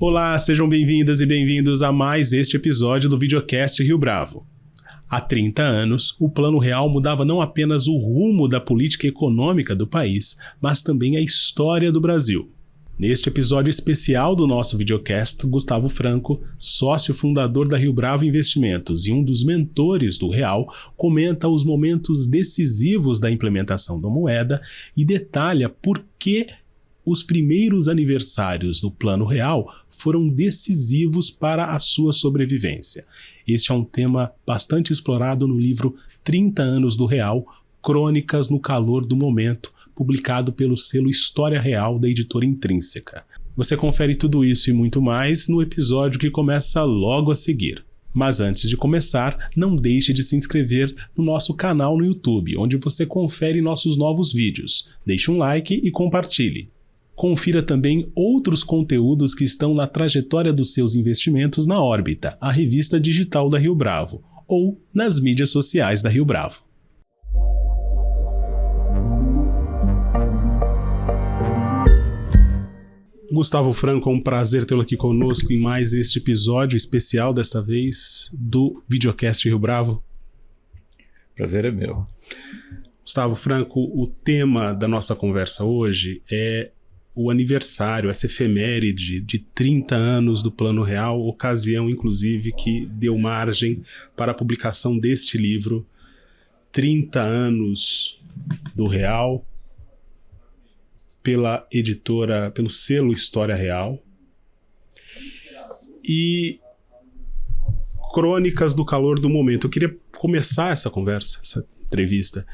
Olá, sejam bem-vindas e bem-vindos a mais este episódio do Videocast Rio Bravo. Há 30 anos, o Plano Real mudava não apenas o rumo da política econômica do país, mas também a história do Brasil. Neste episódio especial do nosso videocast, Gustavo Franco, sócio fundador da Rio Bravo Investimentos e um dos mentores do Real, comenta os momentos decisivos da implementação da moeda e detalha por que os primeiros aniversários do Plano Real foram decisivos para a sua sobrevivência. Este é um tema bastante explorado no livro 30 anos do Real, Crônicas no Calor do Momento, publicado pelo selo História Real da editora Intrínseca. Você confere tudo isso e muito mais no episódio que começa logo a seguir. Mas antes de começar, não deixe de se inscrever no nosso canal no YouTube, onde você confere nossos novos vídeos. Deixe um like e compartilhe. Confira também outros conteúdos que estão na trajetória dos seus investimentos na Órbita, a revista digital da Rio Bravo, ou nas mídias sociais da Rio Bravo. Gustavo Franco, é um prazer tê-lo aqui conosco em mais este episódio especial, desta vez, do Videocast Rio Bravo. Prazer é meu. Gustavo Franco, o tema da nossa conversa hoje é o aniversário, essa efeméride de 30 anos do Plano Real, ocasião, inclusive, que deu margem para a publicação deste livro, 30 anos do Real, pela editora, pelo selo História Real, e Crônicas do Calor do Momento. Eu queria começar essa conversa, essa entrevista,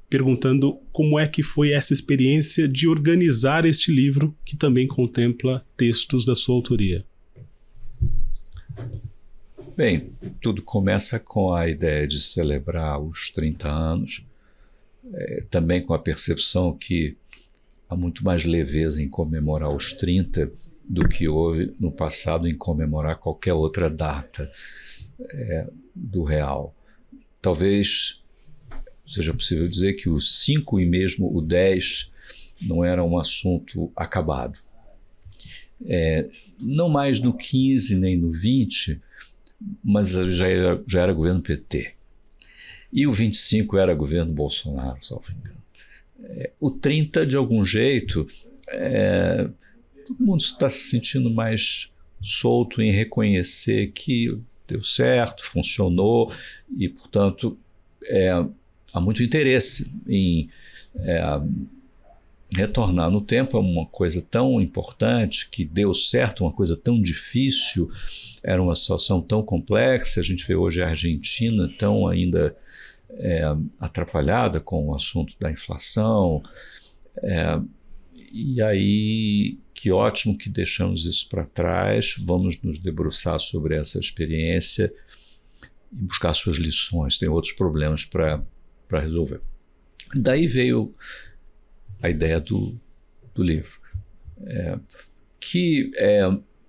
perguntando como é que foi essa experiência de organizar este livro, que também contempla textos da sua autoria. Bem, tudo começa com a ideia de celebrar os 30 anos, também com a percepção que há muito mais leveza em comemorar os 30 do que houve no passado em comemorar qualquer outra data do Real. Talvez seja possível dizer que o 5 e mesmo o 10 não era um assunto acabado. Não mais no 15 nem no 20, mas já era governo PT. E o 25 era governo Bolsonaro, salvo engano. O 30, de algum jeito, todo mundo está se sentindo mais solto em reconhecer que deu certo, funcionou e, portanto, há muito interesse em retornar no tempo. É uma coisa tão importante, que deu certo, uma coisa tão difícil, era uma situação tão complexa. A gente vê hoje a Argentina tão ainda atrapalhada com o assunto da inflação, e aí que ótimo que deixamos isso para trás. Vamos nos debruçar sobre essa experiência e buscar suas lições. Tem outros problemas para resolver. Daí veio a ideia do livro, que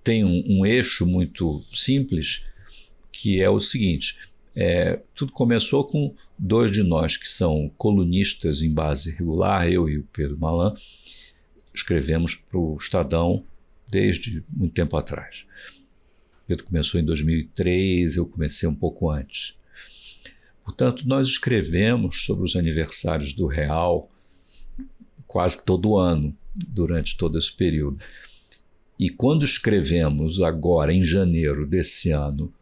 tem um eixo muito simples, que é o seguinte: tudo começou com dois de nós que são colunistas em base regular, eu e o Pedro Malan, escrevemos para o Estadão desde muito tempo atrás. O Pedro começou em 2003, eu comecei um pouco antes. Portanto, nós escrevemos sobre os aniversários do Real quase que todo ano, durante todo esse período. E quando escrevemos agora, em janeiro desse ano,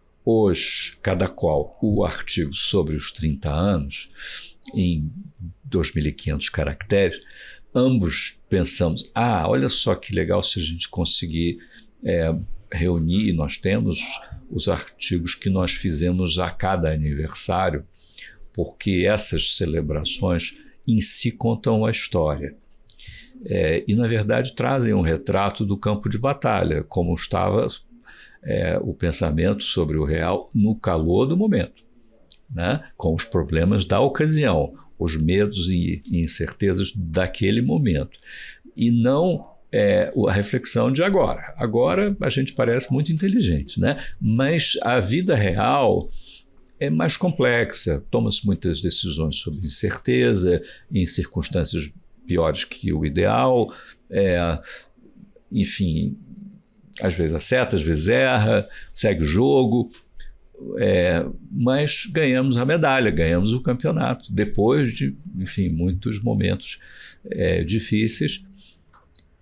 cada qual o artigo sobre os 30 anos, em 2.500 caracteres, ambos pensamos, olha só que legal se a gente conseguir reunir. Nós temos os artigos que nós fizemos a cada aniversário, porque essas celebrações em si contam a história. E, na verdade, trazem um retrato do campo de batalha, como estava o pensamento sobre o Real no calor do momento, né? Com os problemas da ocasião, os medos e incertezas daquele momento, e não a reflexão de agora. Agora a gente parece muito inteligente, né? Mas a vida real é mais complexa, toma-se muitas decisões sob incerteza, em circunstâncias piores que o ideal, enfim, às vezes acerta, às vezes erra, segue o jogo, mas ganhamos a medalha, ganhamos o campeonato, depois de, enfim, muitos momentos difíceis.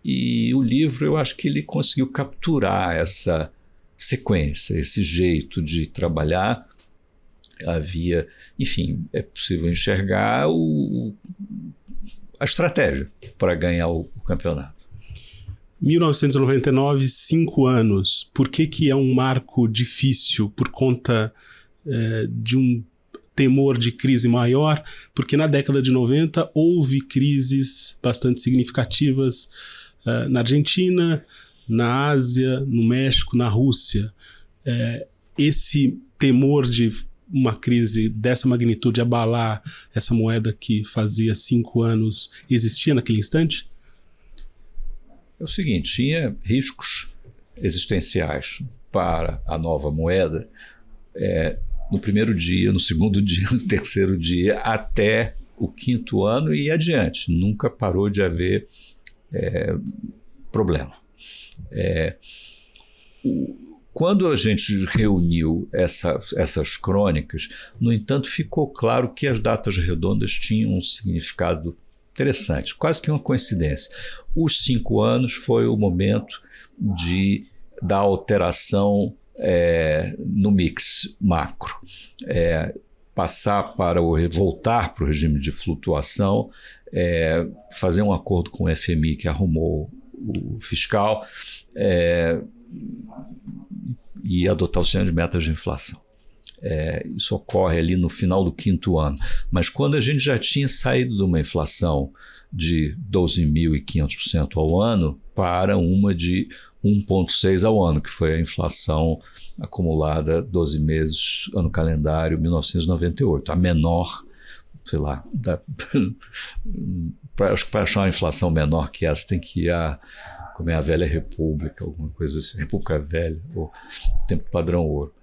E o livro, eu acho que ele conseguiu capturar essa sequência, esse jeito de trabalhar. Havia, enfim, é possível enxergar a estratégia para ganhar o campeonato. 1999, 5 anos. Por que é um marco difícil? Por conta de um temor de crise maior? Porque na década de 90 houve crises bastante significativas na Argentina, na Ásia, no México, na Rússia. Esse temor de uma crise dessa magnitude abalar essa moeda que fazia 5 anos existia naquele instante? É o seguinte, tinha riscos existenciais para a nova moeda no primeiro dia, no segundo dia, no terceiro dia, até o 5º ano e adiante. Nunca parou de haver problema. Quando a gente reuniu essas crônicas, no entanto, ficou claro que as datas redondas tinham um significado interessante, quase que uma coincidência. Os 5 anos foi o momento da alteração no mix macro. Voltar para o regime de flutuação, fazer um acordo com o FMI que arrumou o fiscal e adotar o sistema de metas de inflação. Isso ocorre ali no final do 5º ano. Mas quando a gente já tinha saído de uma inflação de 12.500% ao ano para uma de 1,6% ao ano, que foi a inflação acumulada 12 meses, ano calendário 1998, a menor, sei lá, acho que para achar uma inflação menor que essa tem que ir como é a Velha República, alguma coisa assim, República Velha, ou Tempo Padrão Ouro.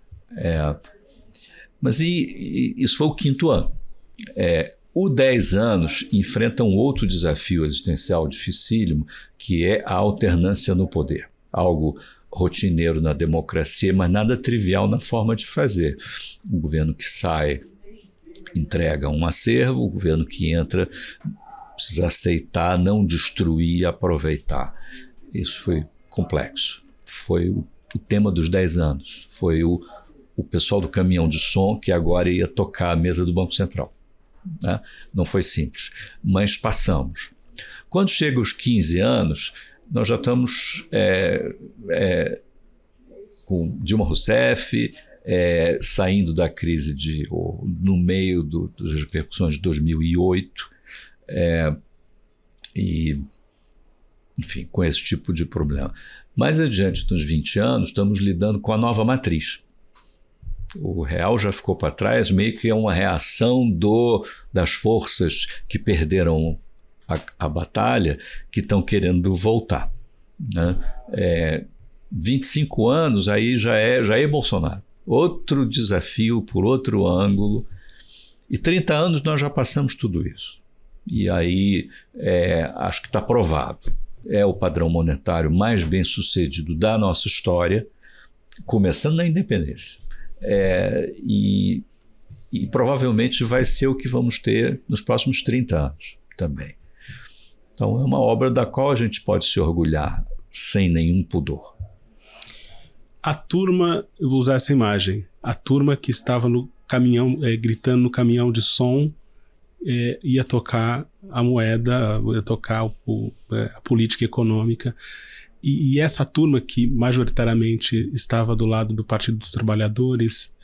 Mas isso foi o 5º ano. O 10 anos enfrenta um outro desafio existencial dificílimo, que é a alternância no poder. Algo rotineiro na democracia, mas nada trivial na forma de fazer. O governo que sai entrega um acervo, o governo que entra precisa aceitar, não destruir, aproveitar. Isso foi complexo. Foi o tema dos 10 anos. Foi o pessoal do caminhão de som que agora ia tocar a mesa do Banco Central. Né? Não foi simples, mas passamos. Quando chega os 15 anos, nós já estamos com Dilma Rousseff, saindo da crise no meio das repercussões de 2008, e, enfim, com esse tipo de problema. Mais adiante, nos 20 anos, estamos lidando com a nova matriz. O real já ficou para trás, meio que é uma reação das forças que perderam a batalha, que estão querendo voltar. Né? 25 anos, aí já é Bolsonaro. Outro desafio por outro ângulo. E 30 anos nós já passamos tudo isso. E aí acho que está provado. É o padrão monetário mais bem sucedido da nossa história, começando na independência. E provavelmente vai ser o que vamos ter nos próximos 30 anos também. Então é uma obra da qual a gente pode se orgulhar sem nenhum pudor. A turma, eu vou usar essa imagem, a turma que estava no caminhão, gritando no caminhão de som, ia tocar a moeda, ia tocar a política econômica. E essa turma que majoritariamente estava do lado do Partido dos Trabalhadores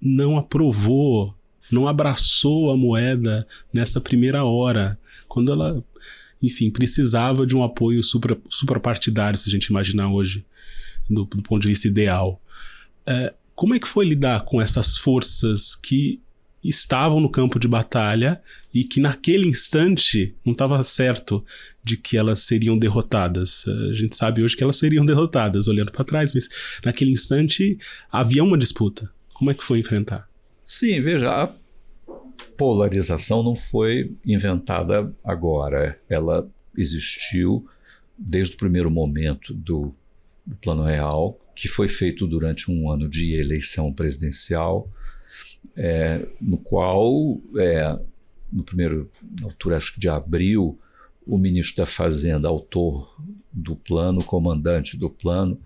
não aprovou, não abraçou a moeda nessa primeira hora, quando ela, enfim, precisava de um apoio suprapartidário, se a gente imaginar hoje, do ponto de vista ideal. Como é que foi lidar com essas forças que estavam no campo de batalha e que naquele instante não estava certo de que elas seriam derrotadas? A gente sabe hoje que elas seriam derrotadas, olhando para trás, mas naquele instante havia uma disputa. Como é que foi enfrentar? Sim, veja, a polarização não foi inventada agora. Ela existiu desde o primeiro momento do Plano Real, que foi feito durante um ano de eleição presidencial, no qual, na altura acho que de abril, o ministro da Fazenda, autor do plano, comandante do plano,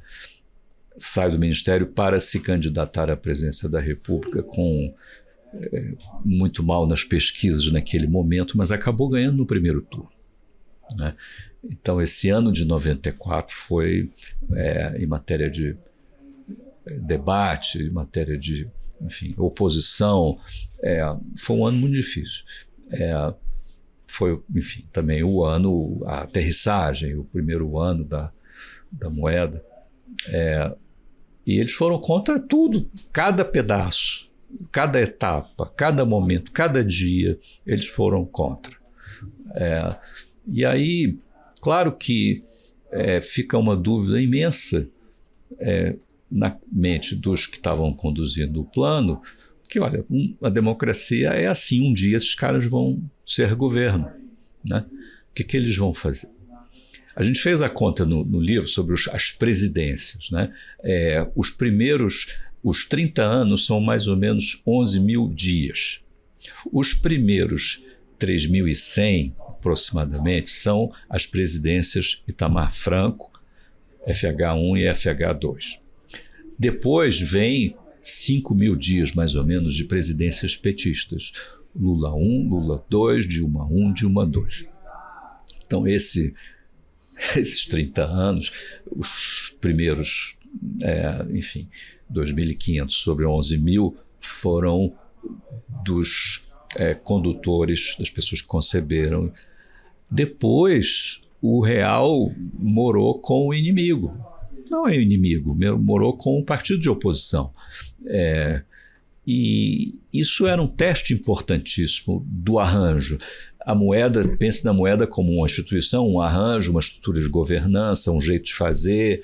sai do ministério para se candidatar à presidência da República com muito mal nas pesquisas naquele momento, mas acabou ganhando no primeiro turno, né? Então, esse ano de 94 foi, em matéria de debate, em matéria de, enfim, oposição, foi um ano muito difícil. Foi, enfim, também o ano, a aterrissagem, o primeiro ano da moeda. E eles foram contra tudo, cada pedaço, cada etapa, cada momento, cada dia, eles foram contra. E aí, claro que fica uma dúvida imensa na mente dos que estavam conduzindo o plano, que, olha, a democracia é assim, um dia esses caras vão ser governo, né? O que eles vão fazer? A gente fez a conta no livro sobre as presidências, né? Os 30 anos são mais ou menos 11 mil dias. Os primeiros 3.100, aproximadamente, são as presidências Itamar Franco, FH1 e FH2. Depois vem 5.000 dias, mais ou menos, de presidências petistas. Lula 1, Lula 2, Dilma 1, Dilma 2. Então, esses 30 anos, os primeiros, 2.500 sobre 11 mil, foram dos condutores, das pessoas que conceberam. Depois, o real morou com o inimigo. Não é o inimigo, morou com um partido de oposição. E isso era um teste importantíssimo do arranjo. A moeda, pense na moeda como uma instituição, um arranjo, uma estrutura de governança, um jeito de fazer,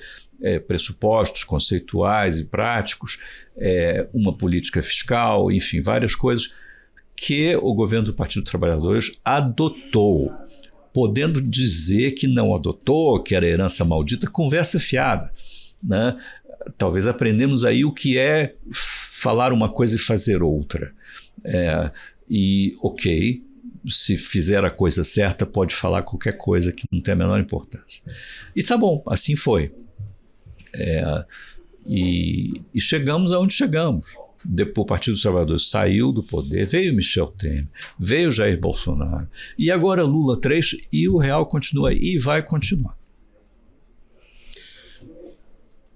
pressupostos conceituais e práticos, uma política fiscal, enfim, várias coisas que o governo do Partido dos Trabalhadores adotou, podendo dizer que não adotou, que era herança maldita, conversa fiada, né? Talvez aprendemos aí o que é falar uma coisa e fazer outra. Ok, se fizer a coisa certa, pode falar qualquer coisa que não tem a menor importância. E tá bom, assim foi. E chegamos aonde chegamos. Depois o Partido dos Trabalhadores saiu do poder, veio Michel Temer, veio Jair Bolsonaro, e agora Lula 3, e o real continua e vai continuar.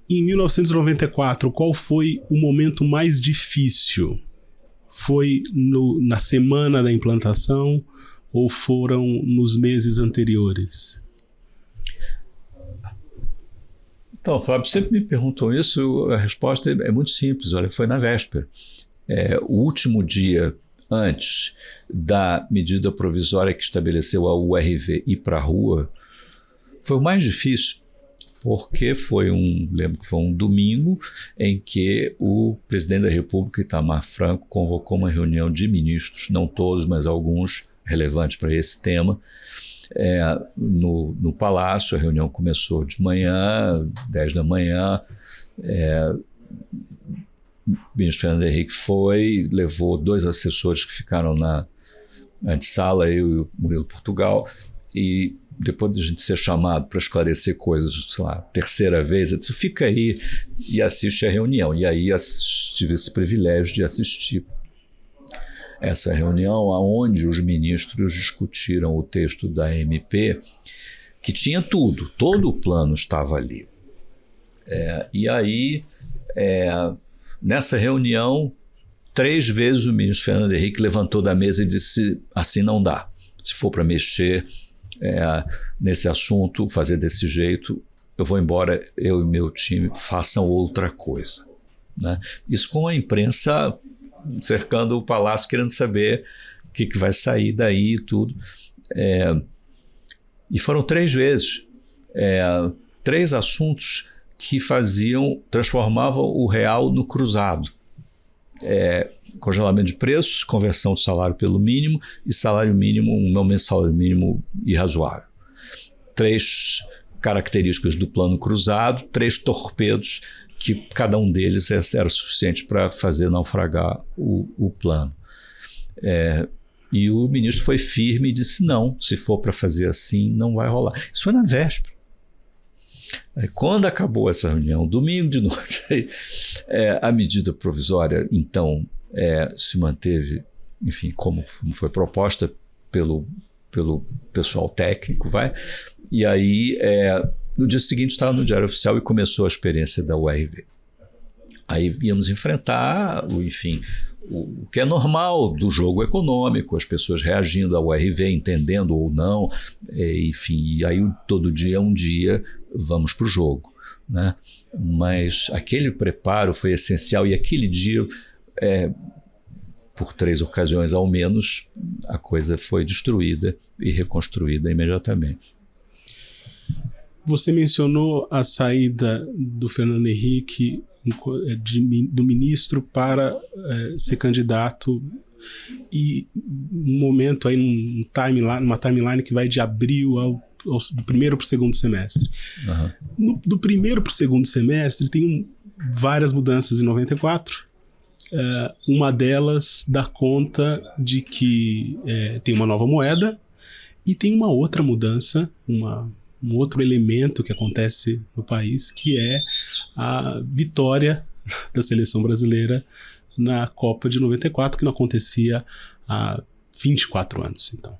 Em 1994, qual foi o momento mais difícil? Foi na semana da implantação ou foram nos meses anteriores? Então, Fábio, sempre me perguntam isso, a resposta é muito simples. Olha, foi na véspera. O último dia antes da medida provisória que estabeleceu a URV ir para a rua foi o mais difícil, porque lembro que foi um domingo em que o presidente da República, Itamar Franco, convocou uma reunião de ministros, não todos, mas alguns relevantes para esse tema, no Palácio. A reunião começou de manhã, 10 da manhã. O ministro Fernando Henrique levou 2 assessores que ficaram na antessala, eu e o Murilo Portugal, e depois de a gente ser chamado para esclarecer coisas, sei lá, terceira vez, eu disse, fica aí e assiste a reunião. E aí tive esse privilégio de assistir essa reunião, onde os ministros discutiram o texto da MP, que tinha tudo, todo o plano estava ali. E aí, nessa reunião, 3 vezes o ministro Fernando Henrique levantou da mesa e disse, assim não dá. Se for para mexer nesse assunto, fazer desse jeito, eu vou embora, eu e meu time façam outra coisa, né? Isso com a imprensa cercando o palácio, querendo saber o que vai sair daí e tudo. E foram 3 vezes, 3 assuntos que transformavam o real no cruzado. Congelamento de preços, conversão de salário pelo mínimo e salário mínimo, um aumento de salário mínimo irrazoável. 3 características do plano cruzado, 3 torpedos, que cada um deles era suficiente para fazer naufragar o plano. E o ministro foi firme e disse, não, se for para fazer assim, não vai rolar. Isso foi na véspera. Aí, quando acabou essa reunião, domingo de noite, a medida provisória, então, se manteve, enfim, como foi proposta pelo pessoal técnico, e aí, no dia seguinte, estava no Diário Oficial e começou a experiência da URV. Aí íamos enfrentar, enfim, o que é normal do jogo econômico, as pessoas reagindo ao URV, entendendo ou não, enfim, e aí todo dia é um dia, vamos para o jogo, né? Mas aquele preparo foi essencial e aquele dia, por 3 ocasiões ao menos, a coisa foi destruída e reconstruída imediatamente. Você mencionou a saída do Fernando Henrique do ministro para ser candidato, e um momento aí numa timeline que vai de abril do primeiro para o segundo semestre. Uhum. Do primeiro para o segundo semestre tem várias mudanças em 94. Uma delas dá conta de que tem uma nova moeda e tem uma outra mudança, um outro elemento que acontece no país, que é a vitória da seleção brasileira na Copa de 94, que não acontecia há 24 anos. Então,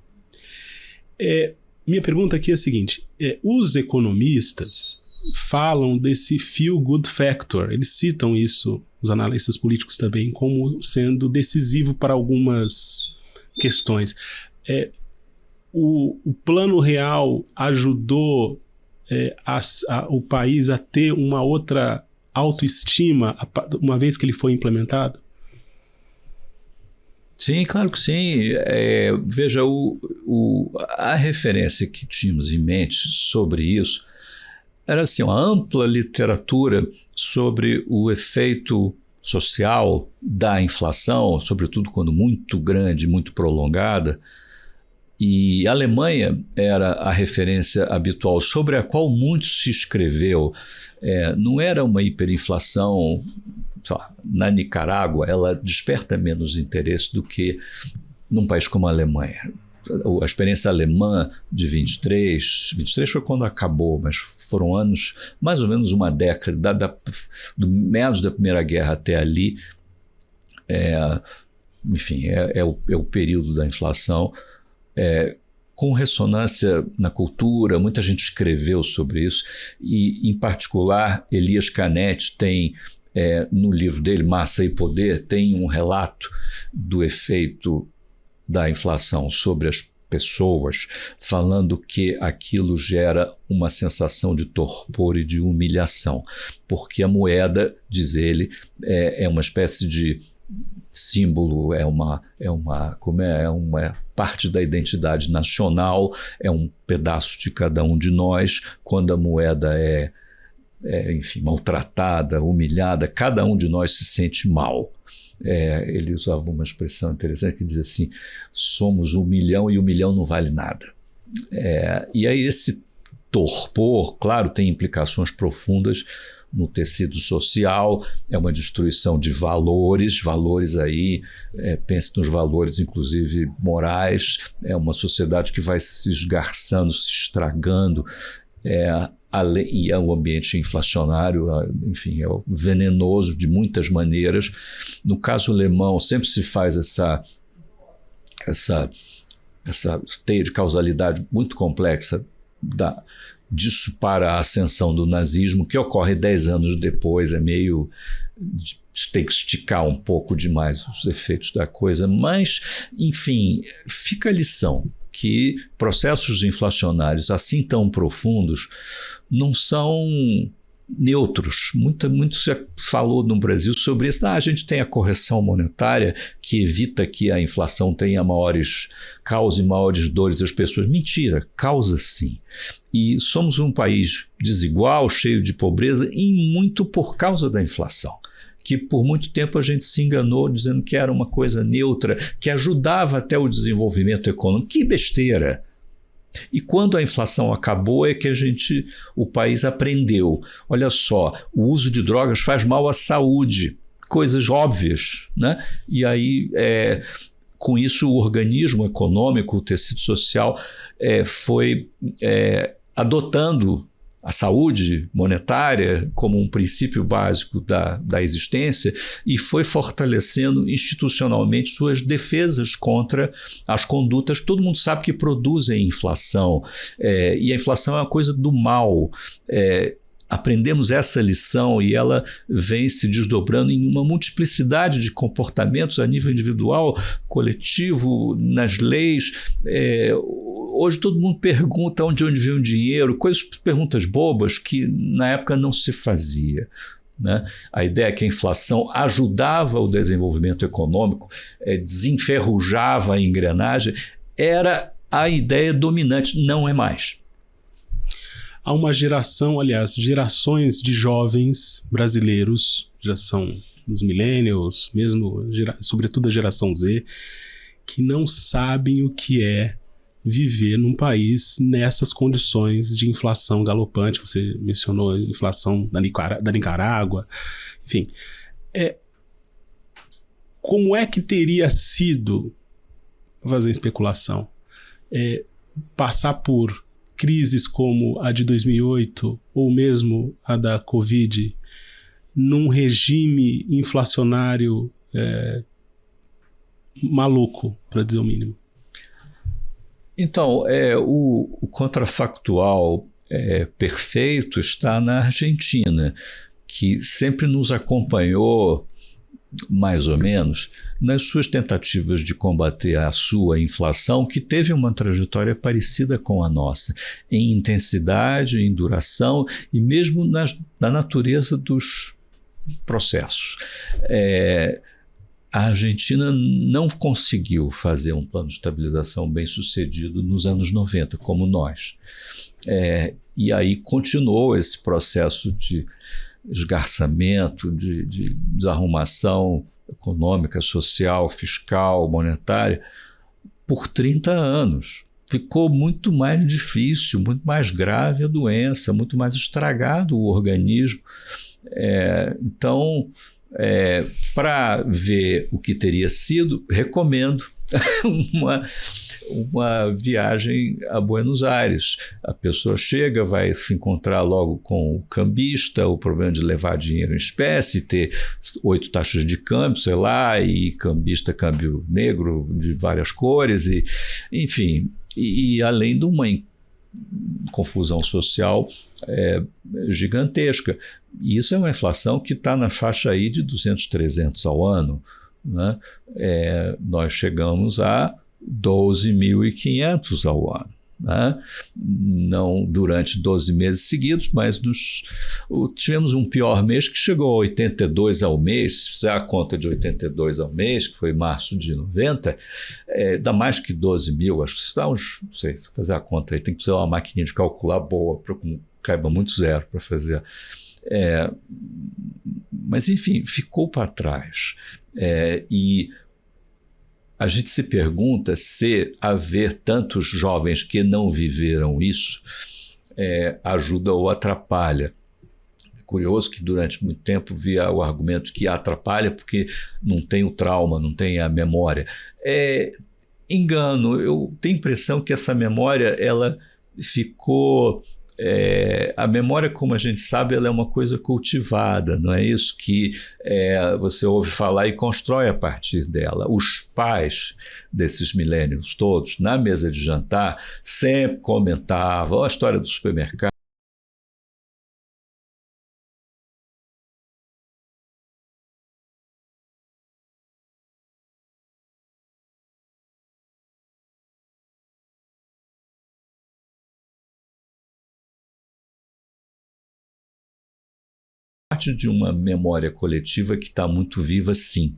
minha pergunta aqui é a seguinte, os economistas falam desse feel-good factor, eles citam isso, os analistas políticos também, como sendo decisivo para algumas questões. O Plano Real ajudou o país a ter uma outra autoestima uma vez que ele foi implementado? Sim, claro que sim. Veja, a referência que tínhamos em mente sobre isso era assim, uma ampla literatura sobre o efeito social da inflação, sobretudo quando muito grande, muito prolongada. E a Alemanha era a referência habitual sobre a qual muito se escreveu. Não era uma hiperinflação, sei lá, na Nicarágua, ela desperta menos interesse do que num país como a Alemanha. A experiência alemã de 23 foi quando acabou, mas foram anos, mais ou menos uma década, do meados da Primeira Guerra até ali, enfim, é o período da inflação, com ressonância na cultura, muita gente escreveu sobre isso, e em particular Elias Canetti tem, no livro dele, Massa e Poder, tem um relato do efeito da inflação sobre as pessoas, falando que aquilo gera uma sensação de torpor e de humilhação, porque a moeda, diz ele, é uma espécie de símbolo, é uma parte da identidade nacional, é um pedaço de cada um de nós. Quando a moeda enfim, maltratada, humilhada, cada um de nós se sente mal. Ele usava uma expressão interessante que diz assim, somos 1 milhão e 1 milhão não vale nada. E aí esse torpor, claro, tem implicações profundas no tecido social, é uma destruição de valores aí, pense nos valores inclusive morais, é uma sociedade que vai se esgarçando, se estragando, e é um ambiente inflacionário, enfim, é venenoso de muitas maneiras. No caso alemão, sempre se faz essa teia de causalidade muito complexa disso para a ascensão do nazismo, que ocorre 10 anos depois, tem que esticar um pouco demais os efeitos da coisa, mas, enfim, fica a lição que processos inflacionários assim tão profundos não são neutros. Muito se falou no Brasil sobre isso. A gente tem a correção monetária que evita que a inflação cause maiores dores às pessoas. Mentira, causa sim. E somos um país desigual, cheio de pobreza, e muito por causa da inflação, que por muito tempo a gente se enganou dizendo que era uma coisa neutra, que ajudava até o desenvolvimento econômico. Que besteira! E quando a inflação acabou é que o país aprendeu. Olha só, o uso de drogas faz mal à saúde, coisas óbvias, né? E aí, com isso, o organismo econômico, o tecido social foi adotando a saúde monetária como um princípio básico da existência e foi fortalecendo institucionalmente suas defesas contra as condutas que todo mundo sabe que produzem inflação. E a inflação é uma coisa do mal. Aprendemos essa lição e ela vem se desdobrando em uma multiplicidade de comportamentos a nível individual, coletivo, nas leis. Hoje todo mundo pergunta onde vem o dinheiro, perguntas bobas que na época não se fazia, né? A ideia é que a inflação ajudava o desenvolvimento econômico, desenferrujava a engrenagem, era a ideia dominante, não é mais. Há uma geração, aliás, gerações de jovens brasileiros, já são os millennials, mesmo, sobretudo a geração Z, que não sabem o que é viver num país nessas condições de inflação galopante. Você mencionou a inflação da Nicarágua, enfim. Como é que teria sido, vou fazer especulação, passar por crises como a de 2008 ou mesmo a da Covid num regime inflacionário maluco, para dizer o mínimo? Então, o contrafactual perfeito está na Argentina, que sempre nos acompanhou, mais ou menos, nas suas tentativas de combater a sua inflação, que teve uma trajetória parecida com a nossa, em intensidade, em duração e mesmo na natureza dos processos. A Argentina não conseguiu fazer um plano de estabilização bem sucedido nos anos 90, como nós. E aí continuou esse processo de esgarçamento, de desarrumação econômica, social, fiscal, monetária, por 30 anos. Ficou muito mais difícil, muito mais grave a doença, muito mais estragado o organismo. Então, para ver o que teria sido, recomendo uma viagem a Buenos Aires. A pessoa chega, vai se encontrar logo com o cambista, o problema de levar dinheiro em espécie, ter 8 taxas de câmbio, sei lá, e cambista, câmbio negro de várias cores, enfim, e além de uma confusão social gigantesca. E isso é uma inflação que está na faixa aí de 200, 300 ao ano, né? Nós chegamos a 12.500 ao ano, né? Não durante 12 meses seguidos, mas tivemos um pior mês que chegou a 82 ao mês. Se fizer a conta de 82 ao mês, que foi março de 90, dá mais que 12 mil, acho que dá uns, não sei, se fazer a conta aí, tem que ser uma maquininha de calcular boa, para que caiba muito zero para fazer. Mas enfim, ficou para trás. E a gente se pergunta se haver tantos jovens que não viveram isso ajuda ou atrapalha. É curioso que durante muito tempo via o argumento que atrapalha porque não tem o trauma, não tem a memória. Engano, eu tenho a impressão que essa memória ela ficou... a memória, como a gente sabe, ela é uma coisa cultivada, não é isso que você ouve falar e constrói a partir dela. Os pais desses millennials todos, na mesa de jantar, sempre comentavam a história do supermercado. Parte de uma memória coletiva que está muito viva, sim.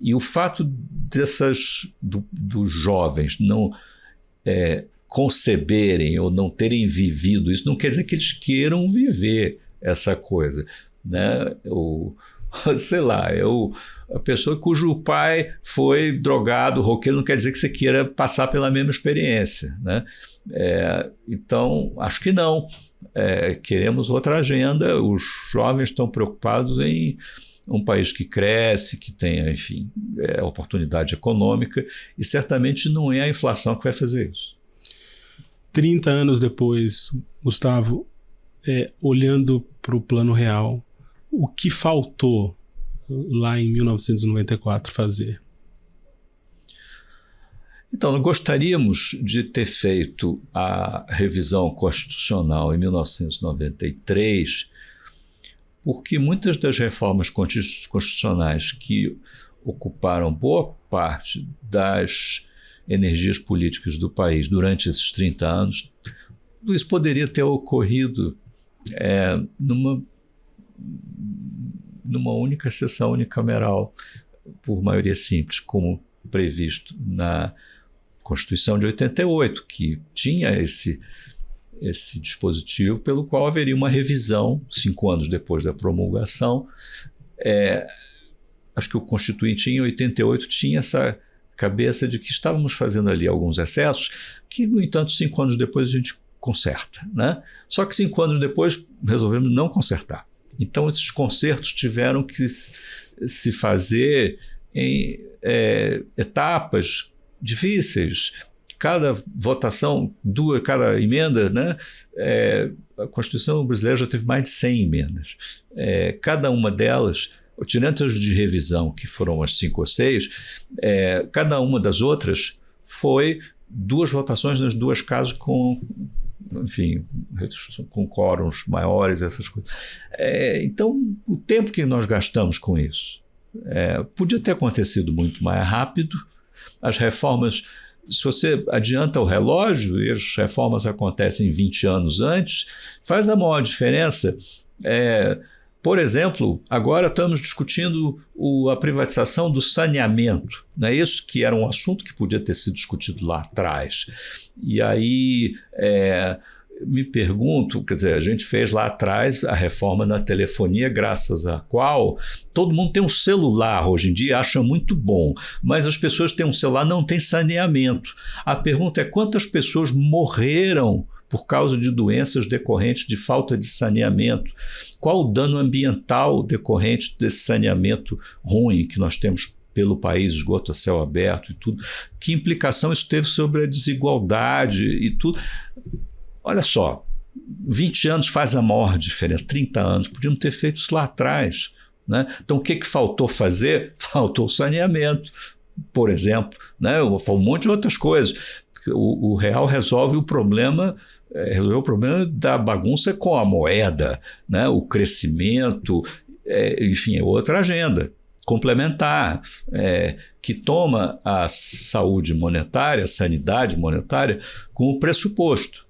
E o fato dos jovens não conceberem ou não terem vivido isso, não quer dizer que eles queiram viver essa coisa, né? sei lá, a pessoa cujo pai foi drogado, roqueiro, não quer dizer que você queira passar pela mesma experiência, né? Então, acho que não. Queremos outra agenda, os jovens estão preocupados em um país que cresce, que tenha, enfim, oportunidade econômica, e certamente não é a inflação que vai fazer isso. 30 anos depois, Gustavo, olhando para o Plano Real, o que faltou lá em 1994 fazer? Então, nós gostaríamos de ter feito a revisão constitucional em 1993, porque muitas das reformas constitucionais que ocuparam boa parte das energias políticas do país durante esses 30 anos, tudo isso poderia ter ocorrido numa única sessão unicameral, por maioria simples, como previsto na Constituição de 88, que tinha esse dispositivo pelo qual haveria uma revisão 5 anos depois da promulgação. Acho que o Constituinte em 88 tinha essa cabeça de que estávamos fazendo ali alguns excessos que, no entanto, 5 anos depois a gente conserta, né? Só que 5 anos depois resolvemos não consertar. Então, esses consertos tiveram que se fazer em etapas difíceis. Cada votação, cada emenda, né? A Constituição brasileira já teve mais de 100 emendas. Cada uma delas, tirando as de revisão, que foram as 5 ou 6, cada uma das outras foi 2 votações nas 2 casas com, enfim, com quórums maiores, essas coisas. Então, o tempo que nós gastamos com isso podia ter acontecido muito mais rápido. As reformas, se você adianta o relógio e as reformas acontecem 20 anos antes, faz a maior diferença. Por exemplo, agora estamos discutindo a privatização do saneamento, não é isso? Que era um assunto que podia ter sido discutido lá atrás. E aí me pergunto, quer dizer, a gente fez lá atrás a reforma na telefonia, graças à qual todo mundo tem um celular hoje em dia, acha muito bom, mas as pessoas têm um celular, não tem saneamento. A pergunta é quantas pessoas morreram por causa de doenças decorrentes de falta de saneamento? Qual o dano ambiental decorrente desse saneamento ruim que nós temos pelo país, esgoto a céu aberto e tudo? Que implicação isso teve sobre a desigualdade e tudo? Olha só, 20 anos faz a maior diferença, 30 anos, podíamos ter feito isso lá atrás, né? Então, o que faltou fazer? Faltou o saneamento, por exemplo, né? Um monte de outras coisas. O real resolveu o problema da bagunça com a moeda, né? O crescimento, enfim, é outra agenda complementar, que toma a saúde monetária, a sanidade monetária, como pressuposto,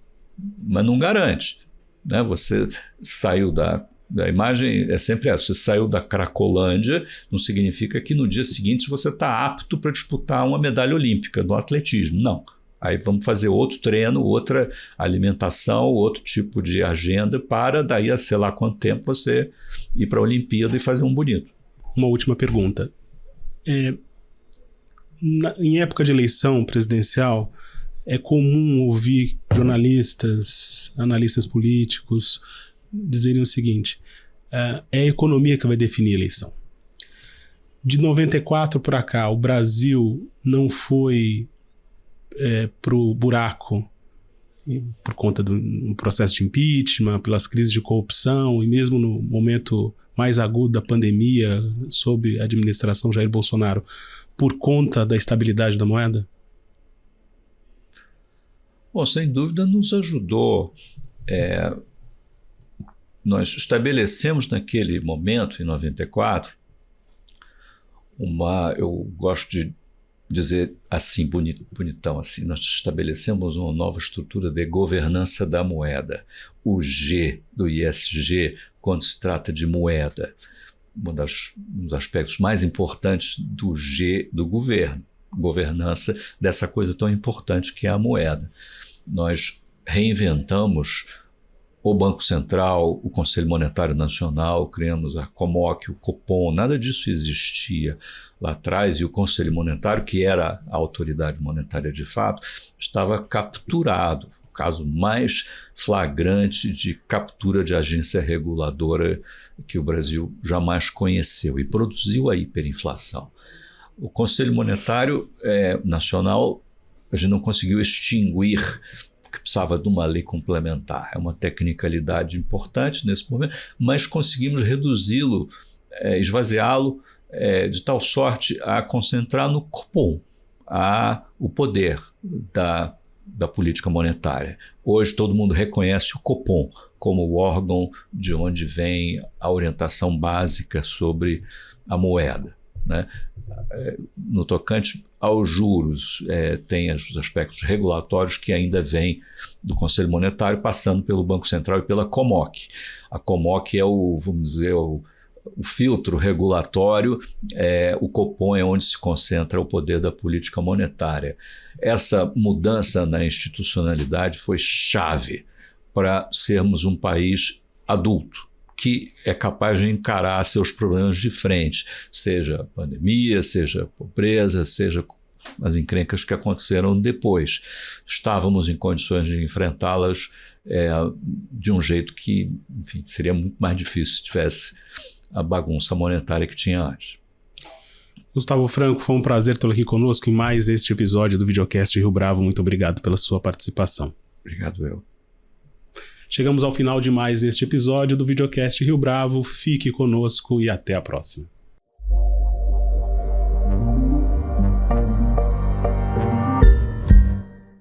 mas não garante, né? Você saiu da imagem, é sempre essa, você saiu da Cracolândia, não significa que no dia seguinte você está apto para disputar uma medalha olímpica no atletismo, não. Aí vamos fazer outro treino, outra alimentação, outro tipo de agenda para daí a sei lá quanto tempo você ir para a Olimpíada e fazer um bonito. Uma última pergunta. Em época de eleição presidencial, é comum ouvir jornalistas, analistas políticos dizerem o seguinte: é a economia que vai definir a eleição. De 94 para cá, o Brasil não foi pro buraco por conta do processo de impeachment, pelas crises de corrupção e mesmo no momento mais agudo da pandemia sob a administração Jair Bolsonaro, por conta da estabilidade da moeda? Bom, sem dúvida nos ajudou. Nós estabelecemos naquele momento, em 94, eu gosto de dizer assim, bonitão assim, nós estabelecemos uma nova estrutura de governança da moeda. O G do ISG, quando se trata de moeda, um dos aspectos mais importantes do G do governo, governança dessa coisa tão importante que é a moeda. Nós reinventamos o Banco Central, o Conselho Monetário Nacional, criamos a COMOC, o Copom, nada disso existia lá atrás, e o Conselho Monetário, que era a autoridade monetária de fato, estava capturado. O caso mais flagrante de captura de agência reguladora que o Brasil jamais conheceu, e produziu a hiperinflação. O Conselho Monetário Nacional, a gente não conseguiu extinguir, porque precisava de uma lei complementar. É uma tecnicalidade importante nesse momento, mas conseguimos reduzi-lo, esvaziá-lo, de tal sorte a concentrar no Copom o poder da política monetária. Hoje todo mundo reconhece o Copom como o órgão de onde vem a orientação básica sobre a moeda, né? No tocante aos juros, tem os aspectos regulatórios que ainda vêm do Conselho Monetário, passando pelo Banco Central e pela COMOC. A COMOC é vamos dizer, o filtro regulatório, o Copom é onde se concentra o poder da política monetária. Essa mudança na institucionalidade foi chave para sermos um país adulto, que é capaz de encarar seus problemas de frente, seja a pandemia, seja a pobreza, seja as encrencas que aconteceram depois. Estávamos em condições de enfrentá-las de um jeito que, enfim, seria muito mais difícil se tivesse a bagunça monetária que tinha antes. Gustavo Franco, foi um prazer tê-lo aqui conosco em mais este episódio do Videocast Rio Bravo. Muito obrigado pela sua participação. Obrigado eu. Chegamos ao final de mais este episódio do Videocast Rio Bravo. Fique conosco e até a próxima.